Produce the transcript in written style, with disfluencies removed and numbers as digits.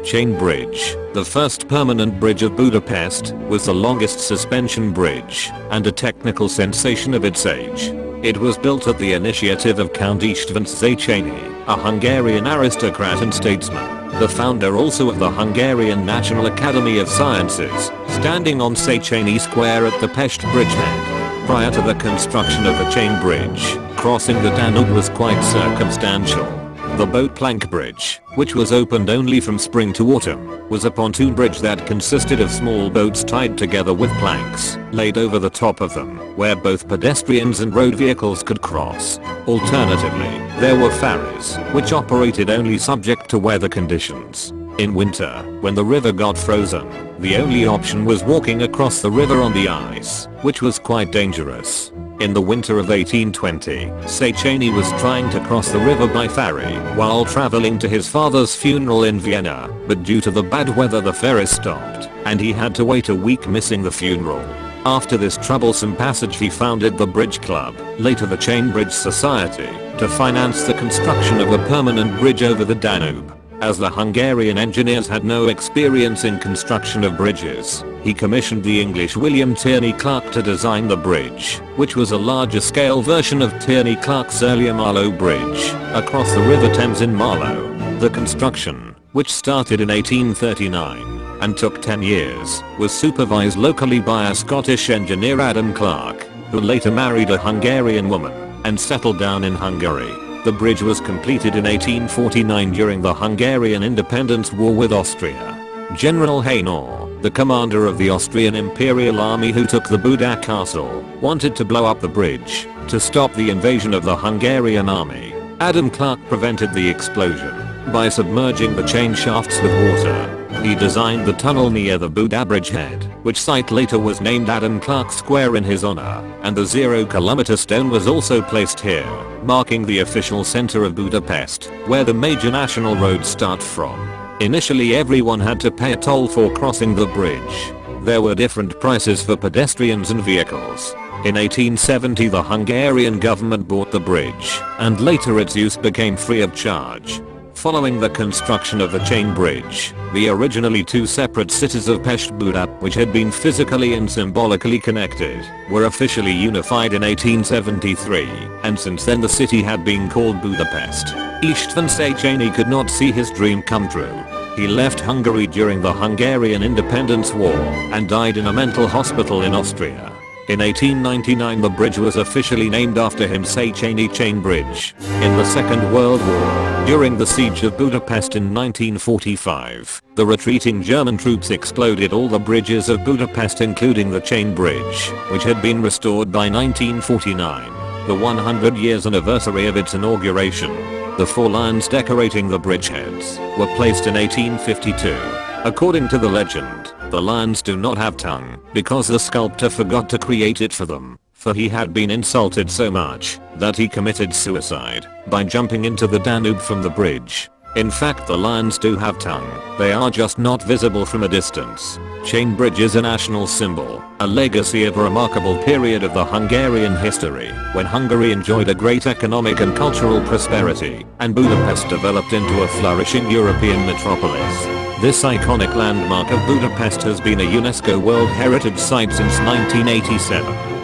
Chain Bridge, the first permanent bridge of Budapest, was the longest suspension bridge, and a technical sensation of its age. It was built at the initiative of Count Istvan Széchenyi, a Hungarian aristocrat and statesman, the founder also of the Hungarian National Academy of Sciences, standing on Széchenyi Square at the Pest bridgehead. Prior to the construction of the chain bridge, crossing the Danube was quite circumstantial. The boat plank bridge, which was opened only from spring to autumn, was a pontoon bridge that consisted of small boats tied together with planks laid over the top of them, where both pedestrians and road vehicles could cross. Alternatively, there were ferries, which operated only subject to weather conditions. In winter, when the river got frozen, the only option was walking across the river on the ice, which was quite dangerous. In the winter of 1820, Széchenyi was trying to cross the river by ferry while traveling to his father's funeral in Vienna, but due to the bad weather the ferry stopped, and he had to wait a week missing the funeral. After this troublesome passage he founded the Bridge Club, later the Chain Bridge Society, to finance the construction of a permanent bridge over the Danube. As the Hungarian engineers had no experience in construction of bridges, he commissioned the English William Tierney Clark to design the bridge, which was a larger scale version of Tierney Clark's earlier Marlow Bridge, across the River Thames in Marlow. The construction, which started in 1839 and took 10 years, was supervised locally by a Scottish engineer Adam Clark, who later married a Hungarian woman and settled down in Hungary. The bridge was completed in 1849 during the Hungarian Independence War with Austria. General Haynau, the commander of the Austrian imperial army who took the Buda castle, wanted to blow up the bridge to stop the invasion of the Hungarian army. Adam Clark prevented the explosion by submerging the chain shafts with water. He designed the tunnel near the Buda bridgehead, which site later was named Adam Clark Square in his honor, and the 0-kilometer stone was also placed here, marking the official center of Budapest, where the major national roads start from. Initially everyone had to pay a toll for crossing the bridge. There were different prices for pedestrians and vehicles. In 1870 the Hungarian government bought the bridge, and later its use became free of charge. Following the construction of the chain bridge, the originally two separate cities of Pest Buda, which had been physically and symbolically connected, were officially unified in 1873, and since then the city had been called Budapest. Istvan Széchenyi could not see his dream come true. He left Hungary during the Hungarian Independence War and died in a mental hospital in Austria. In 1899 the bridge was officially named after him, Széchenyi Chain Bridge. In the Second World War, during the siege of Budapest in 1945, the retreating German troops exploded all the bridges of Budapest including the Chain Bridge, which had been restored by 1949, the 100 years anniversary of its inauguration. The 4 lions decorating the bridgeheads were placed in 1852. According to the legend, the lions do not have tongue because the sculptor forgot to create it for them, for he had been insulted so much that he committed suicide by jumping into the Danube from the bridge. In fact the lions do have tongue, they are just not visible from a distance. Chain Bridge is a national symbol, a legacy of a remarkable period of the Hungarian history, when Hungary enjoyed a great economic and cultural prosperity, and Budapest developed into a flourishing European metropolis. This iconic landmark of Budapest has been a UNESCO World Heritage Site since 1987.